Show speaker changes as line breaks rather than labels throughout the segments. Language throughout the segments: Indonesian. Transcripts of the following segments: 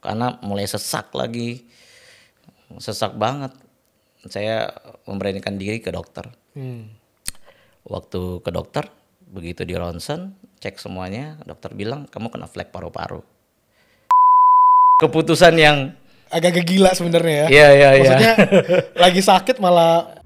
karena mulai sesak lagi, sesak banget. Saya memberanikan diri ke dokter. Waktu ke dokter, begitu di ronsen, cek semuanya, dokter bilang kamu kena flek paru-paru. Keputusan yang
agak gila sebenarnya ya.
Iya.
Maksudnya lagi sakit malah.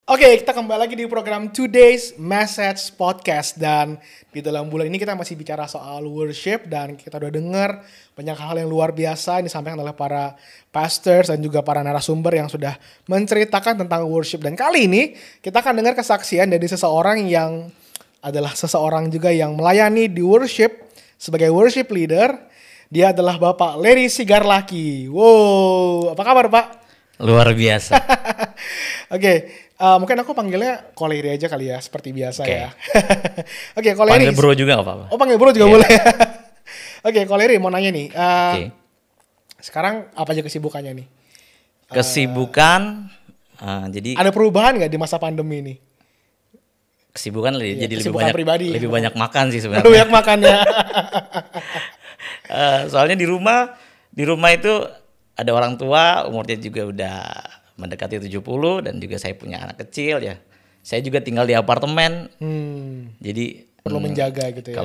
Oke, kita kembali lagi di program Today's Message Podcast. Dan di dalam bulan ini kita masih bicara soal worship. Dan kita udah dengar banyak hal yang luar biasa yang disampaikan oleh para pastors dan juga para narasumber yang sudah menceritakan tentang worship. Dan kali ini kita akan dengar kesaksian dari seseorang yang adalah seseorang juga yang melayani di worship sebagai worship leader. Dia adalah Bapak Larry Sigarlaki. Wow, apa kabar Pak?
luar biasa.
Oke. Mungkin aku panggilnya Ko Larry aja kali ya, seperti biasa ya. Oke, Ko
Panggil
Larry.
bro juga gak apa-apa.
Oh, panggil bro juga boleh. Oke, Ko Larry mau nanya nih. Sekarang apa aja kesibukannya nih?
Kesibukan, jadi
Ada perubahan nggak di masa pandemi ini?
kesibukan jadi lebih
kesibukan
banyak,
pribadi.
lebih banyak makan sih sebenarnya.
Banyak makan ya.
Soalnya di rumah itu ada orang tua, umurnya juga udah mendekati 70 dan juga saya punya anak kecil ya. Saya juga tinggal di apartemen. Jadi
Perlu menjaga gitu ya.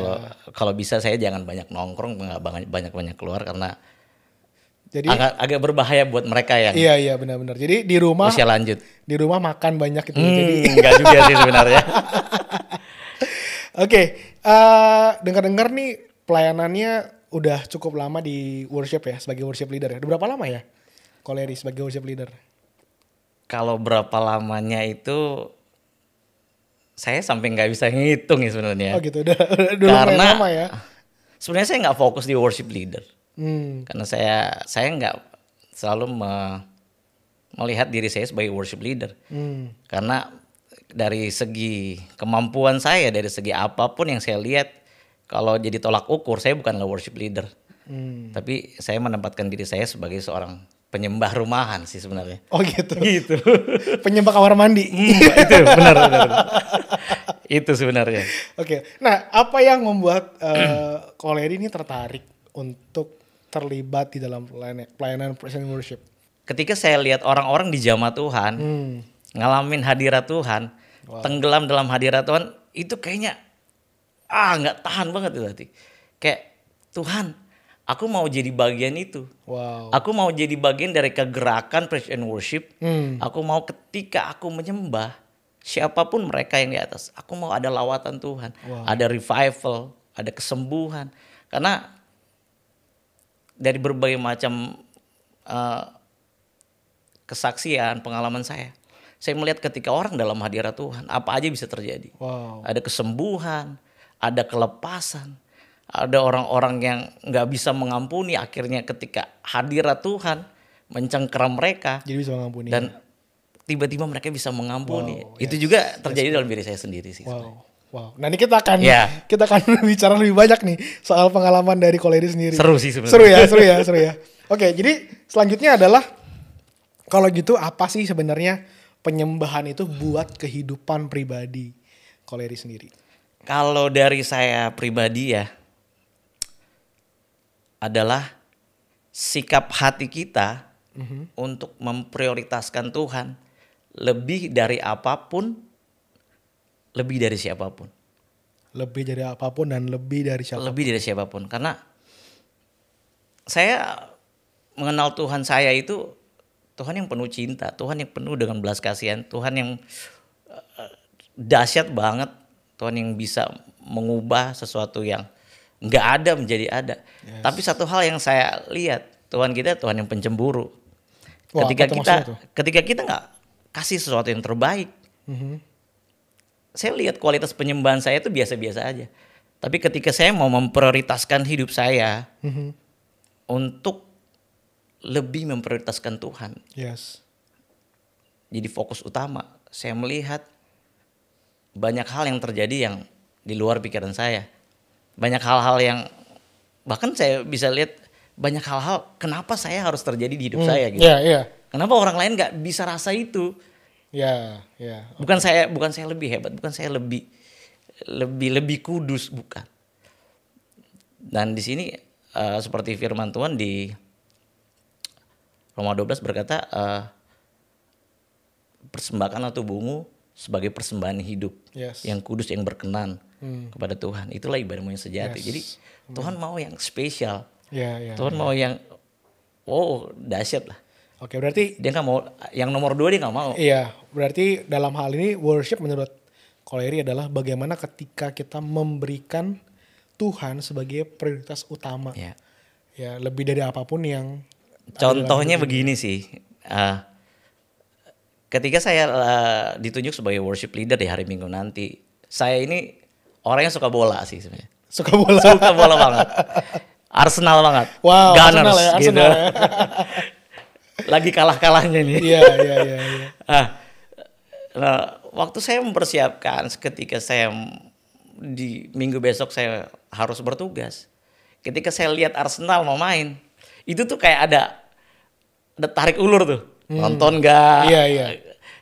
Kalau bisa saya jangan banyak nongkrong, nggak banyak keluar karena
Jadi
agak berbahaya buat mereka yang
iya benar-benar. Jadi di rumah
usia lanjut.
Di rumah makan banyak gitu. Jadi
Enggak juga sih sebenarnya.
Oke, dengar-dengar nih pelayanannya udah cukup lama di worship ya, sebagai worship leader ya. Udah berapa lama ya, Ko Larry sebagai worship leader?
Kalau berapa lamanya itu saya sampai nggak bisa ngitung ya sebenarnya.
Oh gitu, udah lumayan lama ya.
Sebenarnya saya nggak fokus di worship leader. Karena saya nggak selalu melihat diri saya sebagai worship leader. Karena dari segi kemampuan saya, dari segi apapun yang saya lihat, kalau jadi tolak ukur, saya bukanlah worship leader. Tapi saya menempatkan diri saya sebagai seorang penyembah rumahan sih sebenarnya.
Oh gitu.
Gitu.
Penyembah kamar mandi.
Itu benar. Itu sebenarnya.
Oke. Nah, apa yang membuat Ko Larry ini tertarik untuk terlibat di dalam pelayanan praise and worship?
Ketika saya lihat orang-orang di jamaah Tuhan ngalamin hadirat Tuhan, tenggelam dalam hadirat Tuhan, itu kayaknya nggak tahan banget itu hati. Kayak Tuhan, aku mau jadi bagian itu.
Wow.
Aku mau jadi bagian dari kegerakan praise and worship. Aku mau ketika aku menyembah siapapun mereka yang di atas, aku mau ada lawatan Tuhan, ada revival, ada kesembuhan. Karena dari berbagai macam kesaksian, pengalaman saya melihat ketika orang dalam hadirat Tuhan, apa aja bisa terjadi. Ada kesembuhan, ada kelepasan. Ada orang-orang yang nggak bisa mengampuni, akhirnya ketika hadirat Tuhan mencengkeram mereka,
Jadi bisa mengampuni.
dan tiba-tiba mereka bisa mengampuni. Itu juga terjadi dalam diri saya sendiri sih.
Wow. Nah ini kita akan bicara lebih banyak nih soal pengalaman dari Ko Larry sendiri.
Seru sih sebenarnya.
Seru ya. Oke, jadi selanjutnya adalah kalau gitu apa sih sebenarnya penyembahan itu buat kehidupan pribadi Ko Larry sendiri?
Kalau dari saya pribadi ya, adalah sikap hati kita untuk memprioritaskan Tuhan lebih dari apapun, lebih dari siapapun.
Lebih dari apapun dan lebih dari siapapun.
Lebih dari siapapun. Karena saya mengenal Tuhan saya itu Tuhan yang penuh cinta, Tuhan yang penuh dengan belas kasihan, Tuhan yang dahsyat banget, Tuhan yang bisa mengubah sesuatu yang nggak ada menjadi ada. Tapi satu hal yang saya lihat, Tuhan kita Tuhan yang pencemburu. Ketika kita nggak kasih sesuatu yang terbaik, saya lihat kualitas penyembahan saya itu biasa-biasa aja. Tapi ketika saya mau memprioritaskan hidup saya untuk lebih memprioritaskan Tuhan, jadi fokus utama, saya melihat banyak hal yang terjadi yang di luar pikiran saya. Banyak hal-hal yang bahkan saya bisa lihat banyak hal-hal kenapa saya harus terjadi di hidup saya gitu. Kenapa orang lain nggak bisa rasa itu?
Ya, ya.
Bukan saya lebih hebat, bukan saya lebih kudus, bukan. Dan di sini seperti firman Tuhan di Roma 12 berkata, persembahkanlah tubuhmu sebagai persembahan hidup
Yes.
yang kudus, yang berkenan kepada Tuhan. Itulah ibadahmu yang sejati.
Yes.
Jadi Tuhan mau yang spesial.
Ya, ya.
Tuhan mau yang dahsyat lah.
Oke, berarti
Dia nggak mau yang nomor 2, dia nggak mau.
iya, berarti dalam hal ini worship menurut Koleri adalah bagaimana ketika kita memberikan Tuhan sebagai prioritas utama.
Ya.
Ya, lebih dari apapun yang
Contohnya begini sih. Ketika saya ditunjuk sebagai worship leader di hari Minggu nanti, saya ini orang yang suka bola sih sebenarnya.
suka bola.
Suka bola banget. Arsenal banget.
Wow,
Gunners
Arsenal ya,
gitu.
Arsenal ya.
Lagi kalah-kalahnya nih.
Iya, iya, iya, iya.
Nah, waktu saya mempersiapkan ketika saya di minggu besok saya harus bertugas. Ketika saya lihat Arsenal mau main, itu tuh kayak ada tarik ulur tuh. Nonton nggak?
Iya, iya.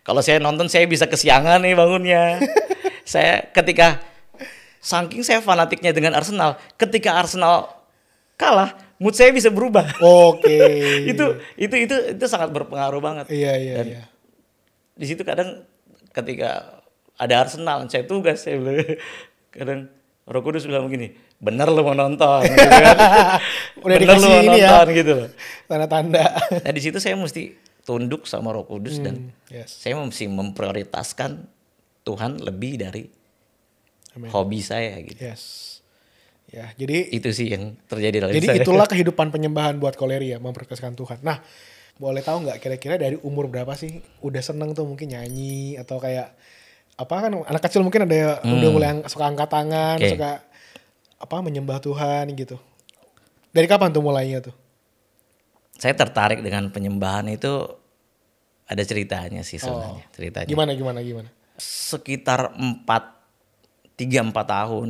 Kalau saya nonton saya bisa kesiangan nih bangunnya. Saya ketika saking saya fanatiknya dengan Arsenal, ketika Arsenal kalah, mood saya bisa berubah.
Oke.
itu sangat berpengaruh banget.
Iya, iya,
Dan
iya.
di situ kadang ketika ada Arsenal, saya tugas, saya bilang, kadang Roh Kudus bilang begini, bener lo mau nonton, gitu kan?
Udah
Bener lo
dikasih
mau
ini ya.
nonton gitu.
Tanda-tanda.
Nah di situ saya mesti tunduk sama Roh Kudus dan
Yes.
saya mesti memprioritaskan Tuhan lebih dari
Amin.
hobi saya gitu.
Yes. Ya, jadi
Itu sih yang terjadi dalam
jadi
saya.
itulah kehidupan penyembahan buat Koleri ya, memprioritaskan Tuhan. Nah, boleh tahu nggak kira-kira dari umur berapa sih udah seneng tuh mungkin nyanyi atau kayak apa kan anak kecil mungkin ada udah mulai suka angkat tangan,
Oke.
suka apa menyembah Tuhan gitu. Dari kapan tuh mulainya tuh?
Saya tertarik dengan penyembahan itu ada ceritanya sih sebenarnya. Ceritanya.
Gimana?
Sekitar 3-4 tahun.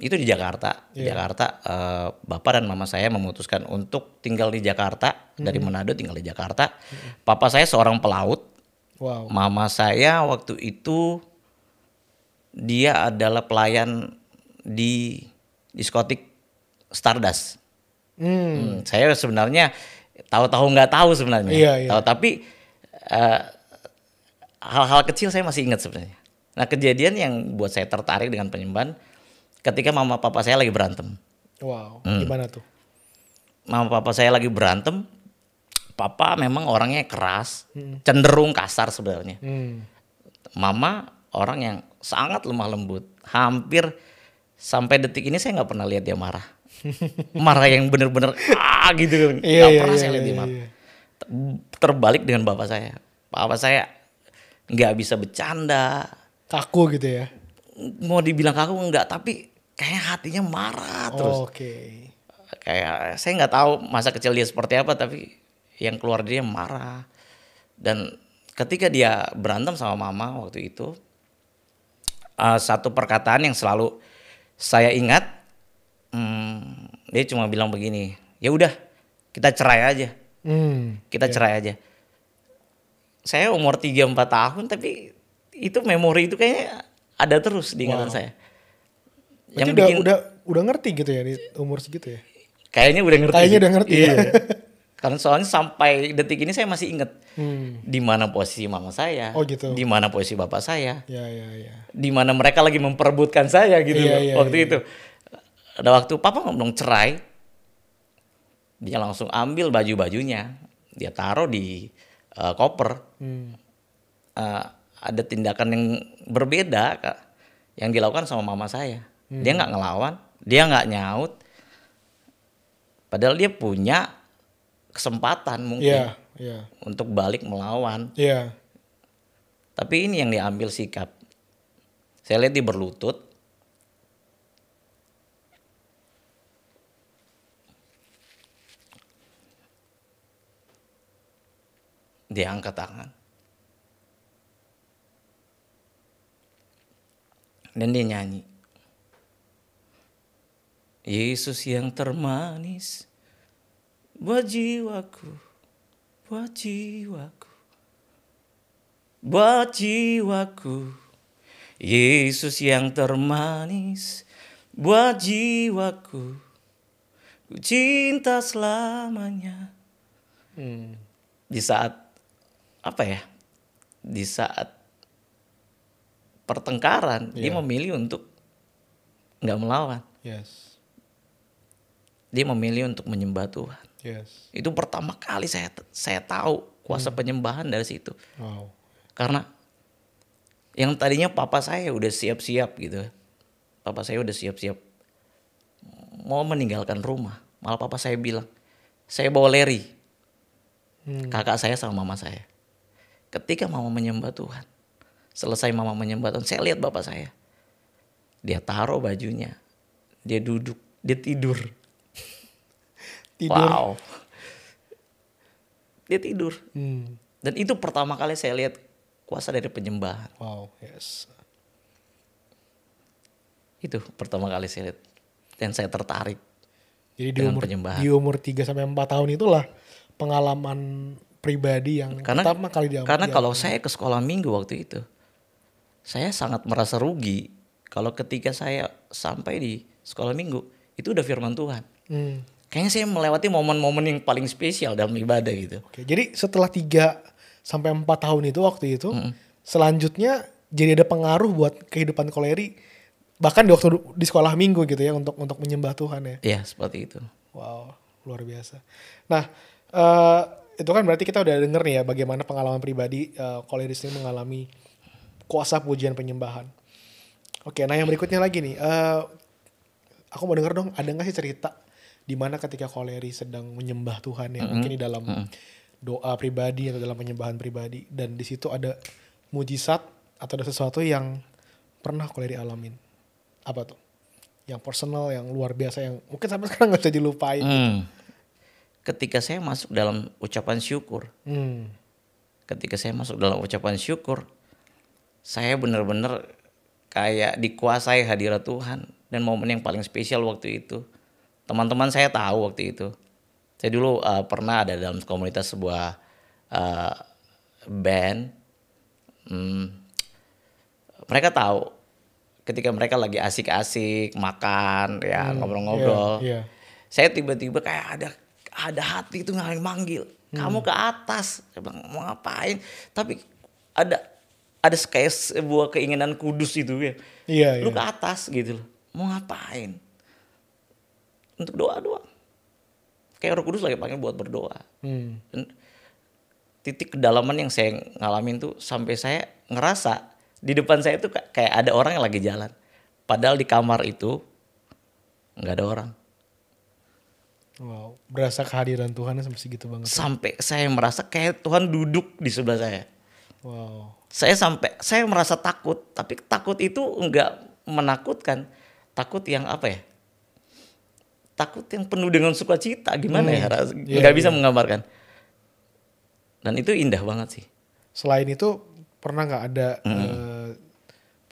Itu di Jakarta. Di Jakarta bapak dan mama saya memutuskan untuk tinggal di Jakarta. Dari Manado tinggal di Jakarta. Papa saya seorang pelaut.
Wow.
Mama saya waktu itu dia adalah pelayan di diskotik Stardust. Saya sebenarnya tahu-tahu nggak tahu sebenarnya.
Iya, iya.
Tahu tapi hal-hal kecil saya masih ingat sebenarnya. Nah kejadian yang buat saya tertarik dengan penyembahan ketika mama papa saya lagi berantem.
Wow. Gimana tuh?
Mama papa saya lagi berantem. Papa memang orangnya keras, cenderung kasar sebenarnya. Mama orang yang sangat lemah lembut. Hampir sampai detik ini saya nggak pernah lihat dia marah. Marah yang bener-bener gitu. Nggak pernah saya lihat dia marah. Terbalik dengan bapak saya. Bapak saya nggak bisa bercanda.
Kaku gitu ya?
Mau dibilang kaku enggak, tapi kayaknya hatinya marah terus.
Oke.
Kayak saya nggak tahu masa kecil dia seperti apa, tapi yang keluar dia marah. Dan ketika dia berantem sama mama waktu itu, satu perkataan yang selalu saya ingat, dia cuma bilang begini, ya udah kita cerai aja. Kita cerai aja. Saya umur 3-4 tahun tapi itu memori itu kayaknya ada terus di ingatan saya.
Yang udah ngerti gitu ya di umur segitu ya?
Kayaknya udah ngerti.
Kayaknya udah ngerti.
Iya. Karena soalnya sampai detik ini saya masih ingat di mana posisi mama saya,
Oh gitu.
di mana posisi bapak saya,
Ya.
di mana mereka lagi memperebutkan saya gitu waktu itu. Ada waktu papa ngomong cerai, dia langsung ambil baju-bajunya, dia taruh di koper. Ada tindakan yang berbeda yang dilakukan sama mama saya. Dia nggak ngelawan, dia nggak nyaut, padahal dia punya kesempatan mungkin untuk balik melawan. Tapi ini yang diambil sikap. Saya lihat dia berlutut. Dia angkat tangan. Dan dia nyanyi. Yesus yang termanis buat jiwaku, buat jiwaku. buat jiwaku. Yesus yang termanis buat jiwaku. Ku cinta selamanya. Di saat apa ya? Di saat pertengkaran, dia memilih untuk nggak melawan.
Yes.
Dia memilih untuk menyembah Tuhan.
Yes.
Itu pertama kali saya tahu kuasa penyembahan dari situ.
Wow.
Karena yang tadinya papa saya udah siap-siap gitu. Papa saya udah siap-siap mau meninggalkan rumah. Malah papa saya bilang, saya bawa Leri. Kakak saya sama mama saya. Ketika mama menyembah Tuhan, selesai mama menyembah Tuhan, saya lihat bapak saya. Dia taruh bajunya, dia duduk, dia tidur. Wow. Dia tidur. Dan itu pertama kali saya lihat kuasa dari penyembahan.
Wow, yes.
Itu pertama kali saya lihat. Dan saya tertarik.
Jadi
dengan penyembahan.
Di umur 3 sampai 4 tahun itulah pengalaman pribadi yang pertama kali dialami.
Karena kalau saya ke sekolah minggu waktu itu, saya sangat merasa rugi kalau ketika saya sampai di sekolah minggu, itu udah firman Tuhan. Kayaknya saya melewati momen-momen yang paling spesial dalam ibadah gitu.
Oke, jadi setelah 3 sampai 4 tahun itu waktu itu, selanjutnya jadi ada pengaruh buat kehidupan Koleri bahkan di waktu di sekolah minggu gitu ya untuk menyembah Tuhan ya.
Iya, seperti itu.
Wow, luar biasa. Nah, itu kan berarti kita udah denger nih ya bagaimana pengalaman pribadi Koleri ini mengalami kuasa pujian penyembahan. Oke, nah yang berikutnya lagi nih, aku mau denger dong, ada nggak sih cerita di mana ketika Koleri sedang menyembah Tuhan ya, mungkin di dalam doa pribadi atau dalam penyembahan pribadi, dan di situ ada mujizat atau ada sesuatu yang pernah Koleri alamin. Apa tuh? Yang personal, yang luar biasa, yang mungkin sampai sekarang nggak bisa dilupain. Gitu.
Ketika saya masuk dalam ucapan syukur, saya benar-benar kayak dikuasai hadirat Tuhan. Dan momen yang paling spesial waktu itu, teman-teman saya tahu waktu itu. Saya dulu pernah ada dalam komunitas sebuah band. Mereka tahu ketika mereka lagi asik-asik makan ya, ngobrol-ngobrol. Saya tiba-tiba kayak ada hati itu manggil, kamu ke atas. Saya bilang, mau ngapain? Tapi ada kayak sebuah keinginan kudus itu ya. Lu ke atas gitu loh. Mau ngapain? Untuk doa doang. Kayak Roh Kudus lagi panggil buat berdoa. Dan titik kedalaman yang saya ngalamin tuh sampai saya ngerasa di depan saya tuh kayak ada orang yang lagi jalan. Padahal di kamar itu nggak ada orang.
Wow, berasa kehadiran Tuhan sampai segitu banget.
Sampai saya merasa kayak Tuhan duduk di sebelah saya.
Wow.
Saya merasa takut, tapi takut itu nggak menakutkan. Takut yang apa ya? Takut yang penuh dengan sukacita, gimana ya? Nggak bisa menggambarkan. Dan itu indah banget sih.
Selain itu pernah nggak ada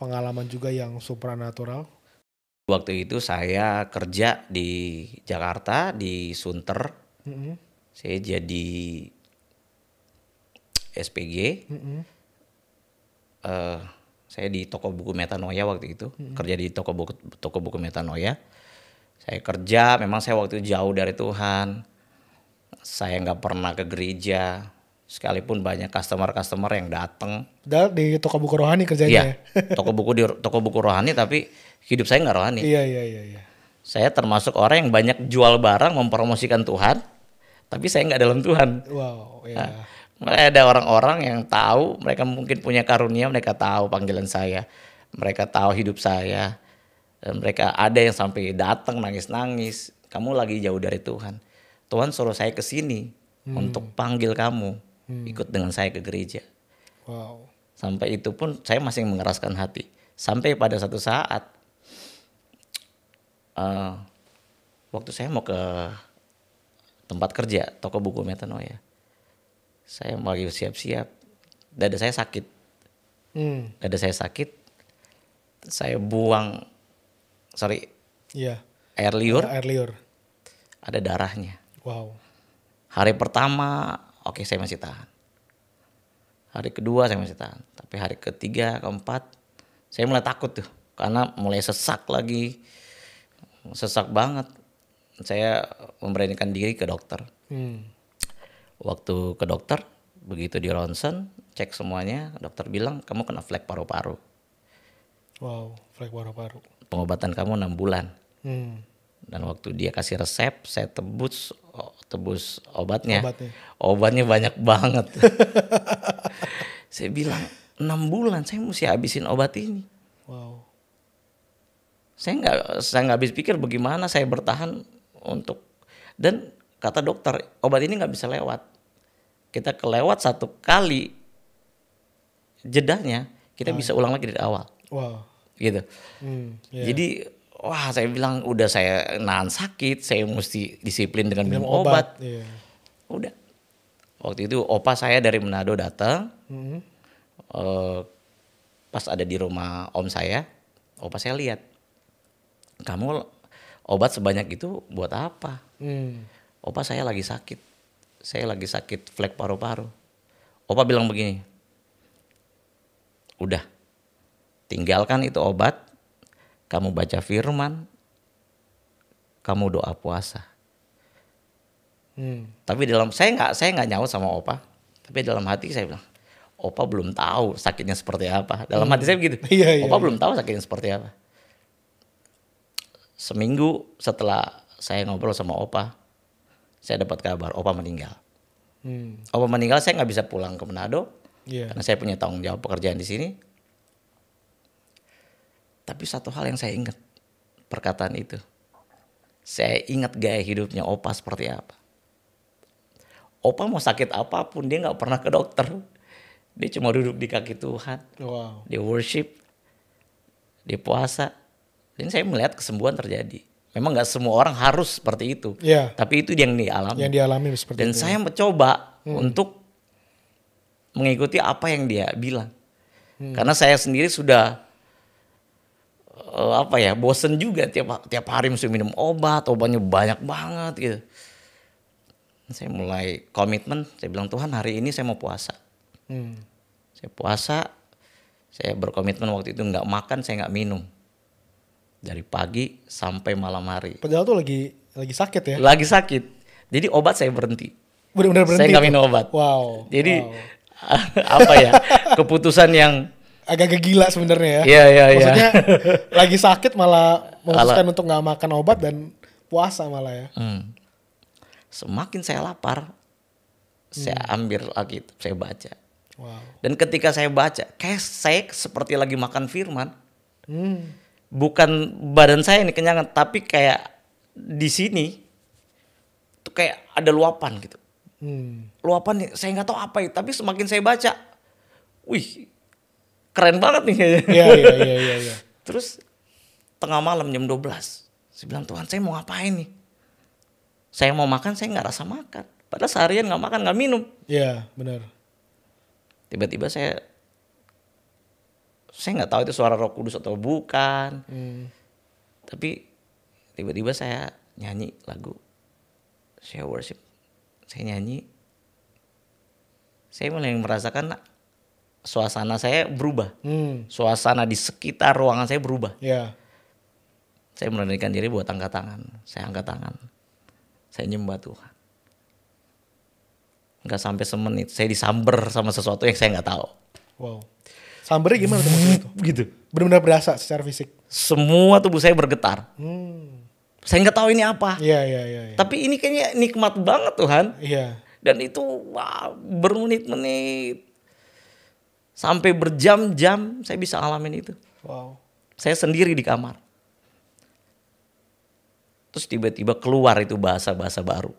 pengalaman juga yang supranatural?
Waktu itu saya kerja di Jakarta di Sunter. Saya jadi SPG. Saya di toko buku Metanoia waktu itu, kerja di toko buku Metanoia. Saya kerja, memang saya waktu itu jauh dari Tuhan. Saya nggak pernah ke gereja, sekalipun banyak customer yang datang.
Di toko buku rohani kerjanya
ya?
Iya,
toko buku rohani, tapi hidup saya nggak rohani.
Iya.
Saya termasuk orang yang banyak jual barang mempromosikan Tuhan, tapi saya nggak dalam Tuhan.
Wow, iya.
Ada orang-orang yang tahu, mereka mungkin punya karunia, mereka tahu panggilan saya, mereka tahu hidup saya. Dan mereka ada yang sampai datang nangis-nangis, kamu lagi jauh dari Tuhan. Tuhan suruh saya ke sini untuk panggil kamu, ikut dengan saya ke gereja.
Wow.
Sampai itu pun saya masih mengeraskan hati. Sampai pada satu saat, waktu saya mau ke tempat kerja, toko buku Metanoia, saya lagi siap-siap, dada saya sakit. Saya buang air liur. Ada darahnya.
Wow.
Hari pertama, oke, saya masih tahan. Hari kedua saya masih tahan. Tapi hari ketiga, keempat, saya mulai takut tuh. Karena mulai sesak lagi. Sesak banget. Saya memberanikan diri ke dokter. Waktu ke dokter, begitu di ronsen, cek semuanya, dokter bilang kamu kena flek paru-paru.
Wow, flek paru-paru.
Pengobatan kamu 6 bulan.
Hmm.
Dan waktu dia kasih resep, saya tebus obatnya.
Obatnya
Banyak banget. Saya bilang 6 bulan saya mesti habisin obat ini.
Wow.
Saya nggak habis pikir bagaimana saya bertahan untuk, dan kata dokter obat ini nggak bisa lewat. Kita kelewat 1 kali jedanya, kita bisa ulang lagi dari awal.
Wow.
Gitu.
Yeah.
Jadi wah, saya bilang udah saya nahan sakit, saya mesti disiplin dengan minum obat.
Yeah.
Udah. Waktu itu opa saya dari Manado datang. Pas ada di rumah om saya, opa saya lihat, kamu obat sebanyak itu buat apa? Opa saya lagi sakit flek paru-paru. Opa bilang begini, udah, tinggalkan itu obat, kamu baca firman, kamu doa puasa. Tapi saya nggak nyaut sama opa. Tapi dalam hati saya bilang, opa belum tahu sakitnya seperti apa. Dalam hati saya begitu. Opa belum tahu sakitnya seperti apa. Seminggu setelah saya ngobrol sama opa, saya dapat kabar opa meninggal. Opa meninggal, saya nggak bisa pulang ke Manado karena saya punya tanggung jawab pekerjaan di sini. Tapi satu hal yang saya ingat, perkataan itu. Saya ingat gaya hidupnya opa seperti apa. Opa mau sakit apapun, dia nggak pernah ke dokter. Dia cuma duduk di kaki Tuhan.
Wow.
Dia worship, dia puasa. Dan saya melihat kesembuhan terjadi. Memang nggak semua orang harus seperti itu.
Yeah.
Tapi itu yang dialami.
Yang dialami seperti
dan
itu.
Dan saya mencoba untuk mengikuti apa yang dia bilang. Karena saya sendiri sudah bosen juga tiap hari mesti minum obatnya banyak banget gitu. Saya mulai komitmen, saya bilang Tuhan hari ini saya mau puasa. Saya puasa, saya berkomitmen waktu itu nggak makan, saya nggak minum. Dari pagi sampai malam hari.
Padahal tuh lagi sakit ya?
Lagi sakit. Jadi obat saya berhenti.
Benar-benar berhenti.
Saya nggak minum obat.
Wow.
Jadi keputusan yang
agak gila sebenarnya ya.
Iya.
Maksudnya lagi sakit malah memutuskan untuk nggak makan obat dan puasa malah ya.
Semakin saya lapar, saya ambil Alkitab, saya baca.
Wow.
Dan ketika saya baca, kayak saya seperti lagi makan firman. Bukan badan saya ini kenyangan, tapi kayak di sini tuh kayak ada luapan gitu. Luapan saya nggak tahu apa itu, tapi semakin saya baca, wih, keren banget nih kayaknya.
Iya.
Terus tengah malam jam 12, saya bilang Tuhan saya mau ngapain nih? Saya mau makan, saya nggak rasa makan. Padahal seharian nggak makan, nggak minum.
Iya, benar.
Tiba-tiba saya nggak tahu itu suara Roh Kudus atau bukan. Tapi tiba-tiba saya nyanyi lagu. Saya worship. Saya nyanyi. Saya mulai merasakan suasana saya berubah. Suasana di sekitar ruangan saya berubah.
Yeah.
Saya memberanikan diri buat angkat tangan. Saya angkat tangan. Saya nyembah Tuhan. Nggak sampai semenit, saya disamber sama sesuatu yang saya nggak tahu.
Wow. Sambernya gimana tuh maksudnya itu?
Gitu.
Benar-benar berasa secara fisik.
Semua tubuh saya bergetar. Saya nggak tahu ini apa.
Iya.
Tapi ini kayaknya nikmat banget Tuhan.
Iya.
Dan itu bermenit-menit sampai berjam-jam saya bisa alamin itu.
Wow.
Saya sendiri di kamar. Terus tiba-tiba keluar itu bahasa-bahasa baru.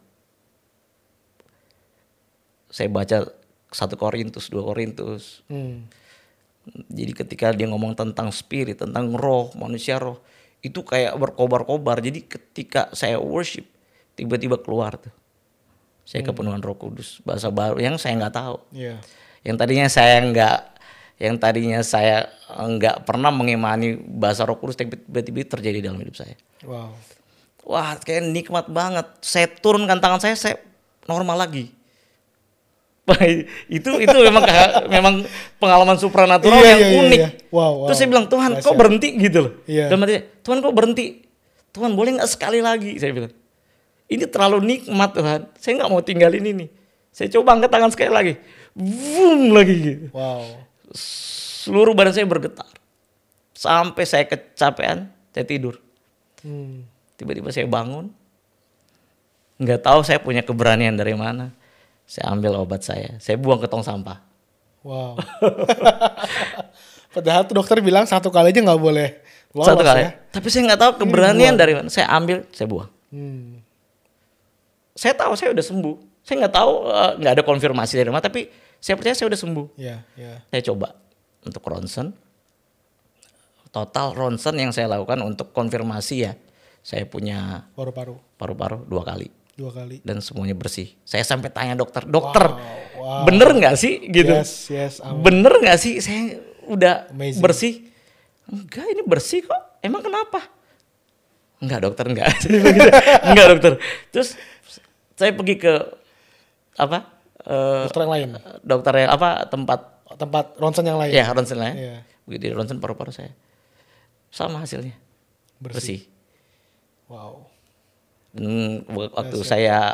Saya baca 1 Korintus, 2 Korintus. Jadi ketika dia ngomong tentang spirit, tentang roh, manusia roh, itu kayak berkobar-kobar. Jadi ketika saya worship, tiba-tiba keluar tuh. Saya kepenuhan Roh Kudus, bahasa baru yang saya nggak tahu.
Yeah.
Yang tadinya saya nggak pernah mengimani bahasa Roh Kudus, tiba-tiba terjadi dalam hidup saya.
Wow.
Wah, kayak nikmat banget. Saya turunkan tangan saya normal lagi. itu memang pengalaman supranatural yang unik.
Iya. Wow.
Terus saya bilang, Tuhan kok berhenti gitu loh.
Iya.
Dalam hati, Tuhan kok berhenti? Tuhan boleh nggak sekali lagi? Saya bilang, ini terlalu nikmat Tuhan. Saya nggak mau tinggalin ini. Saya coba angkat tangan sekali lagi, boom lagi gitu.
Wow.
Seluruh badan saya bergetar. Sampai saya kecapean, saya tidur. Tiba-tiba saya bangun. Nggak tahu saya punya keberanian dari mana. Saya ambil obat saya buang ke tong sampah.
Wow. Padahal tuh dokter bilang 1 kali aja nggak boleh lolos
1 kali.
ya.
Tapi saya nggak tahu keberanian dari mana. Saya ambil, saya buang. Saya tahu saya udah sembuh. Saya nggak tahu, nggak ada konfirmasi dari mana. Tapi saya percaya saya udah sembuh.
Iya.
Saya coba untuk ronsen. Total ronsen yang saya lakukan untuk konfirmasi ya. Saya punya paru-paru 2 kali.
2 kali.
Dan semuanya bersih. Saya sampai tanya dokter,
Wow.
bener nggak sih gitu?
Yes.
Bener nggak sih saya udah
Amazing.
bersih? Enggak, ini bersih kok. Emang kenapa? Enggak dokter, enggak. Enggak dokter. Terus saya pergi ke
Dokter yang lain.
Dokter yang
Tempat ronsen yang lain.
Ya ronsen lain.
Iya.
Begitu ronsen paru-paru saya, sama hasilnya bersih.
Wow.
Dan waktu saya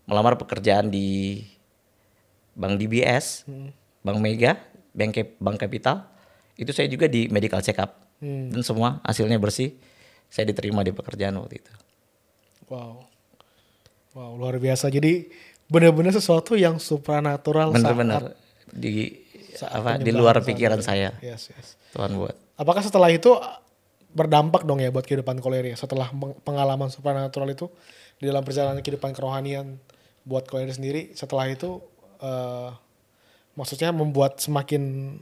melamar pekerjaan di Bank DBS, Bank Mega, Bank Capital, itu saya juga di medical check up. Dan semua hasilnya bersih. Saya diterima di pekerjaan waktu itu.
Wow, luar biasa. Jadi benar-benar sesuatu yang supranatural.
Benar-benar di luar pikiran saya.
Yes.
Tuhan buat.
Apakah setelah itu berdampak dong ya buat kehidupan Koleri? Setelah pengalaman supranatural itu di dalam perjalanan kehidupan kerohanian buat Koleri sendiri, setelah itu maksudnya membuat semakin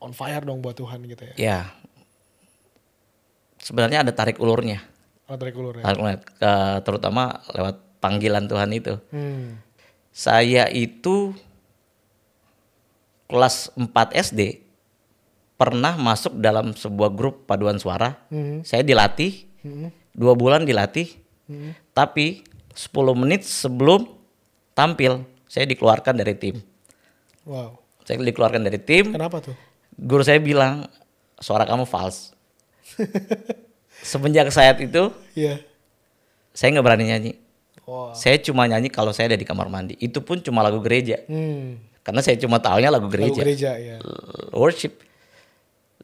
on fire dong buat Tuhan gitu ya?
Ya, sebenarnya ada tarik ulurnya.
Tarik ulur ya?
Tarik ulurnya, terutama lewat panggilan Tuhan itu. Saya itu kelas 4 SD pernah masuk dalam sebuah grup paduan suara. Saya dilatih, 2 bulan dilatih. Tapi 10 menit sebelum tampil, saya dikeluarkan dari tim.
Wow.
Saya dikeluarkan dari tim.
Kenapa tuh?
Guru saya bilang, suara kamu false. Semenjak saat itu, saya nggak berani nyanyi.
Wow.
Saya cuma nyanyi kalau saya ada di kamar mandi. Itu pun cuma lagu gereja. Karena saya cuma tahunya lagu gereja.
Lagu gereja, ya.
Worship.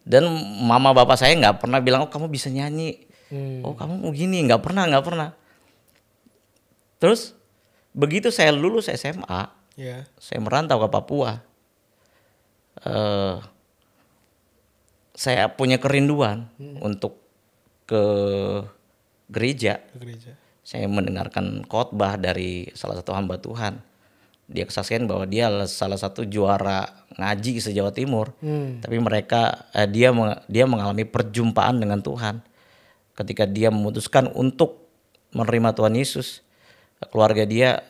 Dan mama bapak saya nggak pernah bilang, oh kamu bisa nyanyi. Oh kamu mau gini, nggak pernah. Terus begitu saya lulus SMA, saya merantau ke Papua. Saya punya kerinduan untuk ke gereja. Saya mendengarkan khotbah dari salah satu hamba Tuhan. Dia kesaksian bahwa dia adalah salah satu juara ngaji se-Jawa Timur. Tapi dia mengalami perjumpaan dengan Tuhan. Ketika dia memutuskan untuk menerima Tuhan Yesus, keluarga dia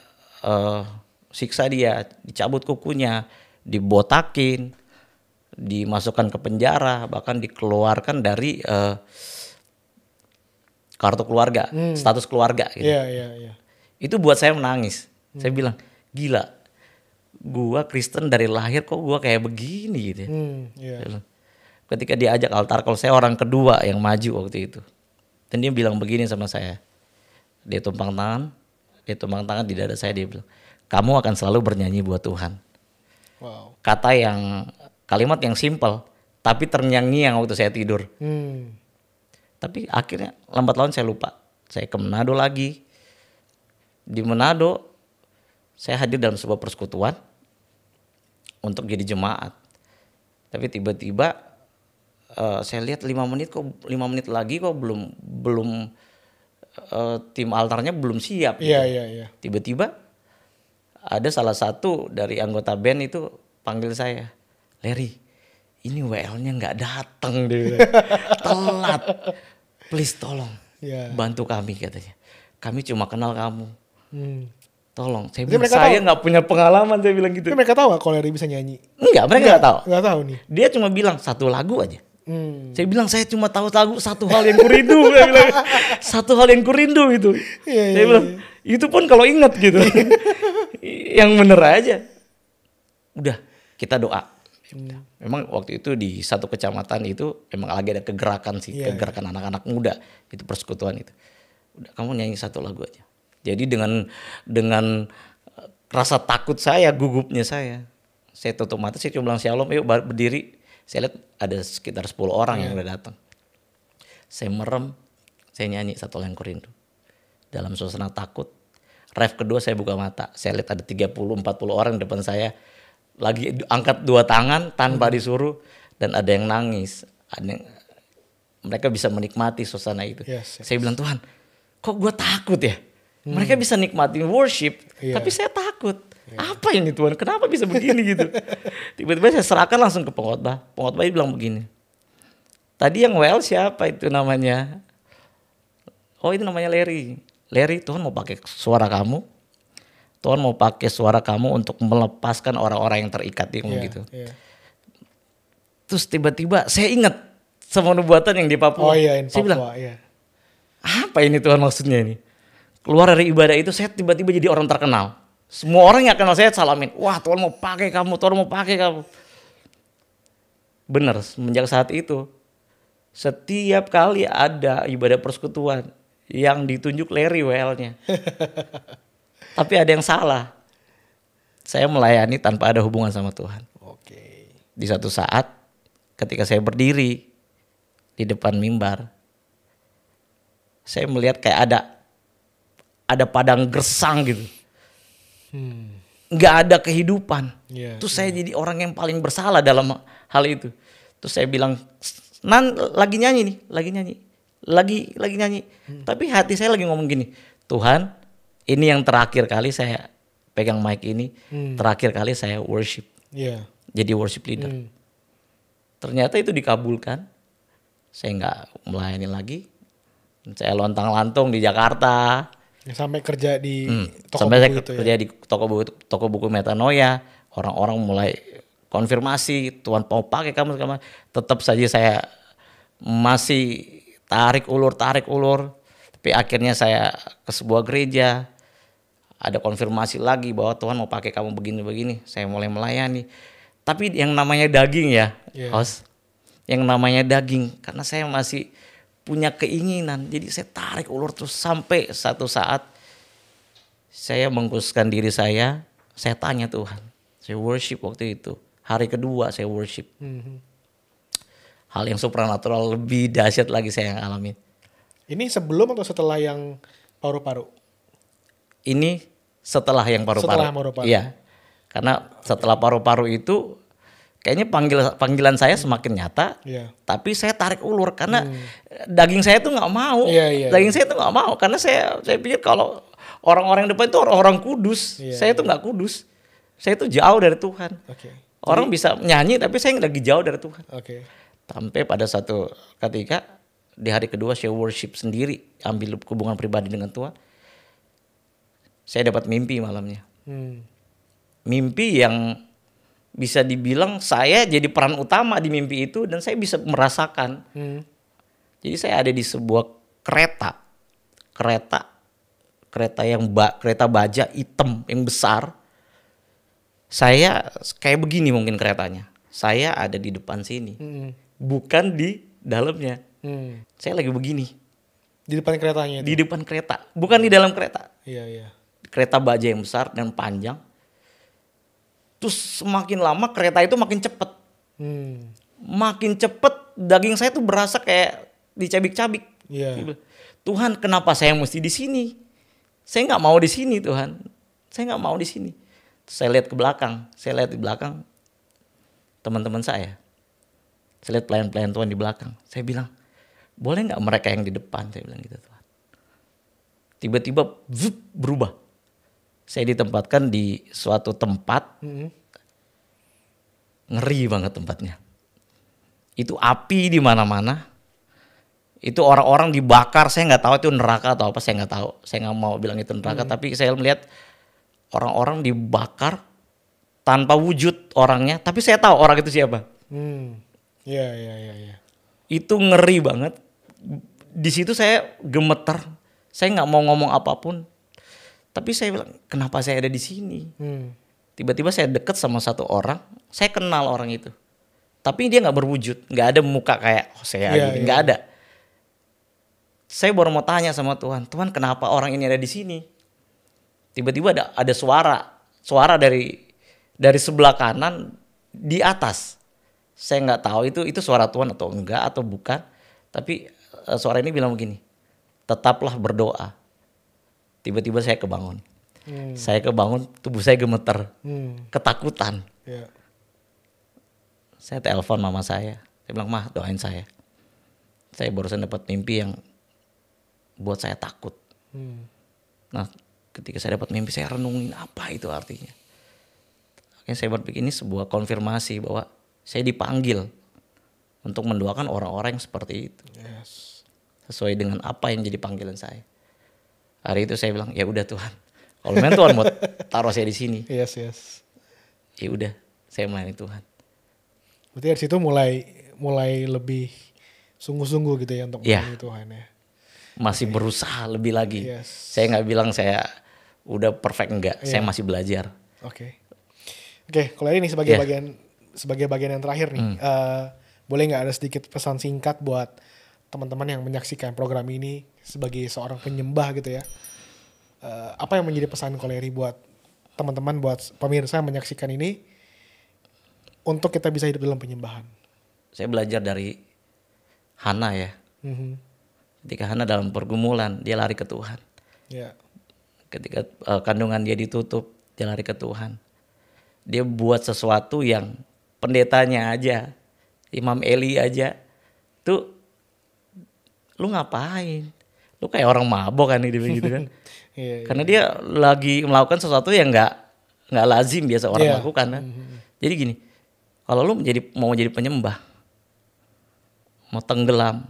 siksa dia, dicabut kukunya, dibotakin, dimasukkan ke penjara, bahkan dikeluarkan dari kartu keluarga, status keluarga. Gitu. Itu buat saya menangis. Saya bilang, gila, gua Kristen dari lahir kok gua kayak begini gitu. Ketika diajak altar call, saya orang kedua yang maju waktu itu. Dan dia bilang begini sama saya. Dia tumpang tangan di dada saya, dia bilang, kamu akan selalu bernyanyi buat Tuhan.
Wow.
Kalimat yang simpel, tapi terngiang-ngiang waktu saya tidur. Tapi akhirnya lambat laun saya lupa. Saya ke Manado lagi. Di Manado saya hadir dalam sebuah persekutuan untuk jadi jemaat. Tapi tiba-tiba saya lihat 5 menit lagi kok belum tim altarnya belum siap.
Iya.
Tiba-tiba ada salah satu dari anggota band itu panggil saya, Larry, ini WL-nya nggak datang deh, telat, please tolong bantu kami katanya. Kami cuma kenal kamu, tolong. Saya bilang, saya nggak punya pengalaman, saya bilang gitu.
Tapi mereka tahu nggak kalau Larry bisa nyanyi?
Enggak, mereka nggak tahu.
Nggak tahu nih.
Dia cuma bilang 1 lagu aja. Saya bilang saya cuma tahu lagu Satu Hal Yang Kurindu. Saya bilang, Satu Hal Yang Kurindu itu. Saya bilang itu pun kalau ingat gitu. Yang bener aja. Udah, kita doa. Memang waktu itu di satu kecamatan itu emang lagi ada kegerakan sih, kegerakan anak-anak muda, itu persekutuan itu. Udah, kamu nyanyi satu lagu aja. Jadi dengan rasa takut saya, gugupnya saya tutup mata, saya cuma bilang shalom, yuk berdiri. Saya lihat ada sekitar 10 orang yang udah datang. Saya merem, saya nyanyi satu Lengkor Rindu. Dalam suasana takut. Ref kedua saya buka mata, saya lihat ada 30-40 orang di depan saya. Lagi angkat 2 tangan tanpa disuruh. Dan ada yang nangis. Mereka bisa menikmati suasana itu. Saya bilang, Tuhan, kok gue takut ya? Mereka bisa nikmatin worship, tapi saya takut. Apa ini Tuhan? Kenapa bisa begini gitu? Tiba-tiba saya serahkan langsung ke pengkhotbah. Pengkhotbah bilang begini. Tadi yang WL siapa itu namanya? Oh, itu namanya Larry. Larry, Tuhan mau pakai suara kamu. Tuhan mau pakai suara kamu untuk melepaskan orang-orang yang terikat gitu. Terus tiba-tiba saya ingat sama nubuatan yang di Papua. Saya bilang, apa ini Tuhan maksudnya ini? Keluar dari ibadah itu saya tiba-tiba jadi orang terkenal. Semua orang yang kenal saya salamin. Wah, Tuhan mau pakai kamu, Tuhan mau pakai kamu. Benar, semenjak saat itu setiap kali ada ibadah persekutuan yang ditunjuk Larry WL-nya. Tapi ada yang salah. Saya melayani tanpa ada hubungan sama Tuhan. Di satu saat ketika saya berdiri di depan mimbar, saya melihat kayak ada padang gersang gitu. Nggak ada kehidupan. Terus saya jadi orang yang paling bersalah dalam hal itu. Terus saya bilang, lagi nyanyi nih, lagi nyanyi. Tapi hati saya lagi ngomong gini, Tuhan, ini yang terakhir kali saya pegang mic ini, terakhir kali saya worship. Jadi worship leader. Ternyata itu dikabulkan. Saya nggak melayani lagi. Saya lontang-lantung di Jakarta.
Sampai kerja di
toko buku itu kerja di toko buku Metanoia. Orang-orang mulai konfirmasi, Tuhan mau pakai kamu. Tetap saja saya masih tarik ulur. Tapi akhirnya saya ke sebuah gereja. Ada konfirmasi lagi bahwa Tuhan mau pakai kamu begini-begini. Saya mulai melayani. Tapi yang namanya daging ya, host. Yang namanya daging. Karena saya masih punya keinginan. Jadi saya tarik ulur terus sampai satu saat saya mengkhususkan diri saya tanya Tuhan. Saya worship waktu itu. Hari kedua saya worship. Hal yang supranatural lebih dahsyat lagi saya yang alamin.
Ini sebelum atau setelah yang paru-paru?
Ini setelah yang paru-paru. Iya. Karena setelah paru-paru itu kayaknya panggilan saya semakin nyata. Tapi saya tarik ulur karena daging saya tuh nggak mau. Daging saya tuh nggak mau karena saya pikir kalau orang-orang yang depan itu orang-orang kudus. Saya tuh nggak kudus. Saya tuh jauh dari Tuhan. Orang bisa nyanyi tapi saya lagi jauh dari Tuhan. Sampai pada satu ketika di hari kedua saya worship sendiri, ambil hubungan pribadi dengan Tuhan. Saya dapat mimpi malamnya. Mimpi yang bisa dibilang saya jadi peran utama di mimpi itu dan saya bisa merasakan. Jadi saya ada di sebuah kereta kereta baja hitam yang besar. Saya kayak begini mungkin keretanya. Saya ada di depan sini, bukan di dalamnya. Saya lagi begini.
Di depan keretanya itu?
Di depan kereta, bukan di dalam kereta.
Iya.
Kereta baja yang besar dan panjang. Terus semakin lama kereta itu makin cepet. Makin cepet daging saya tuh berasa kayak dicabik-cabik. Tuhan, kenapa saya mesti di sini? Saya nggak mau di sini Tuhan. Saya nggak mau di sini. Saya lihat ke belakang. Saya lihat di belakang teman-teman saya. Saya lihat pelayan-pelayan Tuhan di belakang. Saya bilang, boleh nggak mereka yang di depan? Saya bilang gitu Tuhan. Tiba-tiba berubah. Saya ditempatkan di suatu tempat. Ngeri banget tempatnya. Itu api di mana-mana. Itu orang-orang dibakar. Saya nggak tahu itu neraka atau apa. Saya nggak tahu. Saya nggak mau bilang itu neraka. Tapi saya melihat orang-orang dibakar tanpa wujud orangnya. Tapi saya tahu orang itu siapa.
Iya.
Itu ngeri banget. Di situ saya gemeter. Saya nggak mau ngomong apapun. Tapi saya bilang, kenapa saya ada di sini? Tiba-tiba saya deket sama satu orang, saya kenal orang itu. Tapi dia nggak berwujud, nggak ada muka kayak saya gitu, nggak ada. Saya baru mau tanya sama Tuhan, Tuhan kenapa orang ini ada di sini? Tiba-tiba ada suara dari sebelah kanan di atas. Saya nggak tahu itu suara Tuhan atau enggak atau bukan. Tapi suara ini bilang begini, tetaplah berdoa. Tiba-tiba saya kebangun. Saya kebangun, tubuh saya gemeter, ketakutan. Saya telepon mama saya bilang, "Mah, doain saya. Saya barusan dapat mimpi yang buat saya takut." Nah, ketika saya dapat mimpi, saya renungin apa itu artinya. Akhirnya saya berpikir ini sebuah konfirmasi bahwa saya dipanggil untuk mendoakan orang-orang yang seperti itu. Sesuai dengan apa yang jadi panggilan saya. Hari itu saya bilang, ya udah Tuhan, kalau memang Tuhan mau taruh saya di sini, ya udah, saya melayani Tuhan.
Berarti dari situ mulai lebih sungguh-sungguh gitu ya untuk melayani Tuhan ya.
Masih berusaha lebih lagi. Saya nggak bilang saya udah perfect, enggak. Saya masih belajar.
Oke, kalau ini sebagai bagian yang terakhir nih, boleh nggak ada sedikit pesan singkat buat teman-teman yang menyaksikan program ini sebagai seorang penyembah gitu ya? Apa yang menjadi pesan Koleri buat teman-teman, buat pemirsa yang menyaksikan ini untuk kita bisa hidup dalam penyembahan?
Saya belajar dari Hana ya. Ketika Hana dalam pergumulan, dia lari ke Tuhan. Ketika kandungan dia ditutup, dia lari ke Tuhan. Dia buat sesuatu yang pendetanya aja, Imam Eli aja, tuh lu ngapain? Lu kayak orang mabok kan gitu kan? Karena dia lagi melakukan sesuatu yang nggak lazim biasa orang lakukan kan. Jadi gini, kalau lu mau jadi penyembah, mau tenggelam,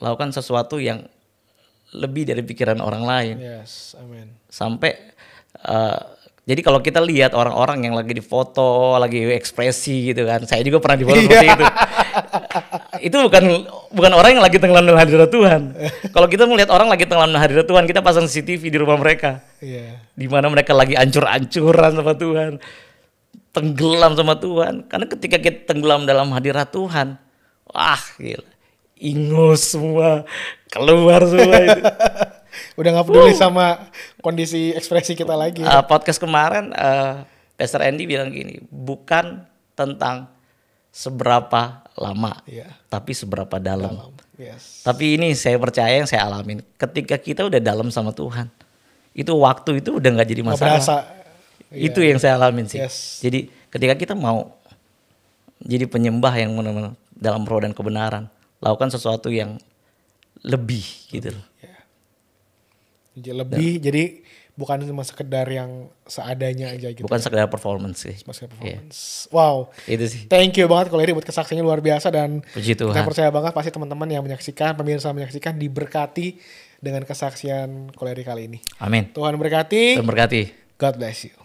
lakukan sesuatu yang lebih dari pikiran orang lain. Sampai jadi kalau kita lihat orang-orang yang lagi difoto, lagi ekspresi gitu kan, saya juga pernah difoto seperti itu. Itu bukan orang yang lagi tenggelam dalam hadirat Tuhan. Kalau kita melihat orang lagi tenggelam dalam hadirat Tuhan, kita pasang CCTV di rumah mereka, di mana mereka lagi ancur-ancuran sama Tuhan, tenggelam sama Tuhan. Karena ketika kita tenggelam dalam hadirat Tuhan, wah gila, ingus semua, keluar semua itu.
Udah gak peduli sama kondisi ekspresi kita lagi.
Podcast kemarin Pastor Andy bilang gini, bukan tentang seberapa lama, tapi seberapa dalam. Tapi ini saya percaya yang saya alamin, ketika kita udah dalam sama Tuhan, itu waktu itu udah gak jadi masalah. Itu yang saya alamin sih. Jadi ketika kita mau jadi penyembah yang benar-benar dalam roh dan kebenaran, lakukan sesuatu yang lebih gitu loh.
Jadi bukan cuma sekedar yang seadanya aja gitu.
Bukan sekedar performance sih.
Wow.
Itu sih.
Thank you banget Koleri buat kesaksiannya luar biasa, dan
puji Tuhan.
Kita percaya banget pasti teman-teman yang menyaksikan, pemirsa menyaksikan diberkati dengan kesaksian Koleri kali ini.
Amin.
Tuhan berkati.
Tuhan berkati.
God bless you.